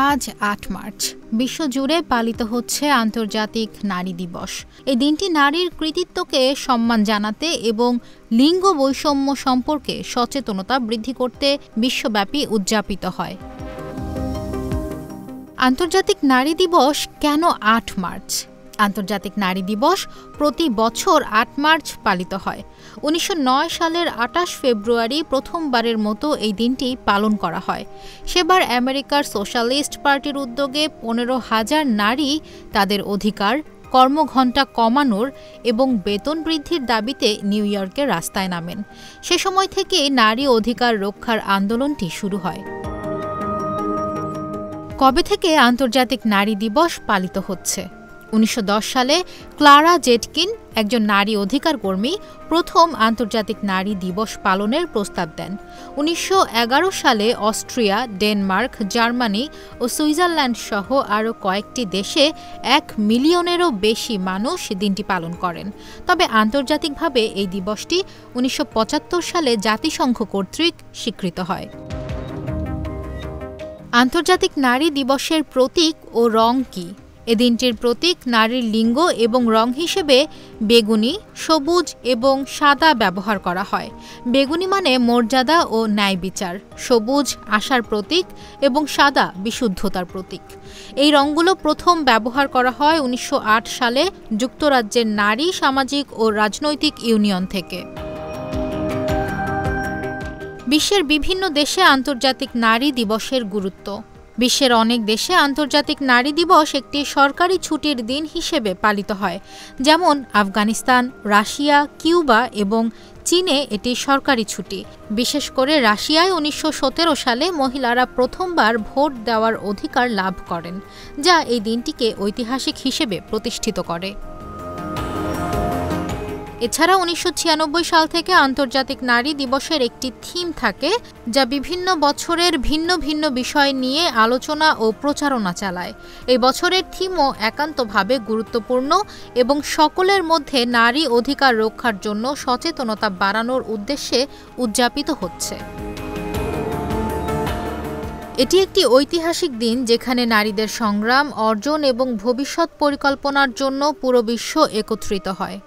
আজ ৮ মার্চ বিশ্বজুড়ে পালিত হচ্ছে আন্তর্জাতিক নারী দিবস। এই দিনটি নারীর কৃতিত্বকে সম্মান জানাতে এবং লিঙ্গ বৈষম্য সম্পর্কে সচেতনতা বৃদ্ধি করতে বিশ্বব্যাপী উদযাপিত হয়। আন্তর্জাতিক নারী দিবস কেন ৮ মার্চ? আন্তর্জাতিক নারী দিবস প্রতি বছর ৮ মার্চ পালিত হয়। ১৯০৯ সালের ২৮ ফেব্রুয়ারি প্রথমবারের মতো এই দিনটি পালন করা হয়। সেবার আমেরিকার সোশ্যালিস্ট পার্টির উদ্যোগে ১৫,০০০ নারী তাদের অধিকার, কর্মঘণ্টা কমানোর এবং বেতন বৃদ্ধির দাবিতে নিউ ইয়র্কের রাস্তায় নামেন। সে সময় থেকে নারী অধিকার রক্ষার আন্দোলনটি শুরু হয়। কবে থেকে আন্তর্জাতিক নারী দিবস পালিত হচ্ছে? ১৯১০ সালে ক্লারা জেটকিন, একজন নারী অধিকার কর্মী, প্রথম আন্তর্জাতিক নারী দিবস পালনের প্রস্তাব দেন। ১৯১১ সালে অস্ট্রিয়া, ডেনমার্ক, জার্মানি ও সুইজারল্যান্ড সহ আরও কয়েকটি দেশে ১ মিলিয়নেরও বেশি মানুষ দিনটি পালন করেন। তবে আন্তর্জাতিকভাবে এই দিবসটি ১৯৭৫ সালে জাতিসংঘ কর্তৃক স্বীকৃত হয়। আন্তর্জাতিক নারী দিবসের প্রতীক ও রং কী? এ দিনটির প্রতীক নারীর লিঙ্গ এবং রং হিসেবে বেগুনি, সবুজ এবং সাদা ব্যবহার করা হয়। বেগুনি মানে মর্যাদা ও ন্যায় বিচার, সবুজ আশার প্রতীক এবং সাদা বিশুদ্ধতার প্রতীক। এই রংগুলো প্রথম ব্যবহার করা হয় ১৯০৮ সালে যুক্তরাজ্যের নারী সামাজিক ও রাজনৈতিক ইউনিয়ন থেকে। বিশ্বের বিভিন্ন দেশে আন্তর্জাতিক নারী দিবসের গুরুত্ব। বিশ্বের অনেক দেশে আন্তর্জাতিক নারী দিবস একটি সরকারি ছুটির দিন হিসেবে পালিত হয়, যেমন আফগানিস্তান, রাশিয়া, কিউবা এবং চীনে এটি সরকারি ছুটি। বিশেষ করে রাশিয়ায় ১৯১৭ সালে মহিলারা প্রথমবার ভোট দেওয়ার অধিকার লাভ করেন, যা এই দিনটিকে ঐতিহাসিক হিসেবে প্রতিষ্ঠিত করে। এছাড়া ১৯৯৬ সাল থেকে আন্তর্জাতিক নারী দিবসের একটি থিম থাকে, যা বিভিন্ন বছরের ভিন্ন ভিন্ন বিষয় নিয়ে আলোচনা ও প্রচারণা চালায়। এই বছরের থিমও একান্তভাবে গুরুত্বপূর্ণ এবং সকলের মধ্যে নারী অধিকার রক্ষার জন্য সচেতনতা বাড়ানোর উদ্দেশ্যে উদযাপিত হচ্ছে। এটি একটি ঐতিহাসিক দিন যেখানে নারীদের সংগ্রাম, অর্জন এবং ভবিষ্যৎ পরিকল্পনার জন্য পুরো বিশ্ব একত্রিত হয়।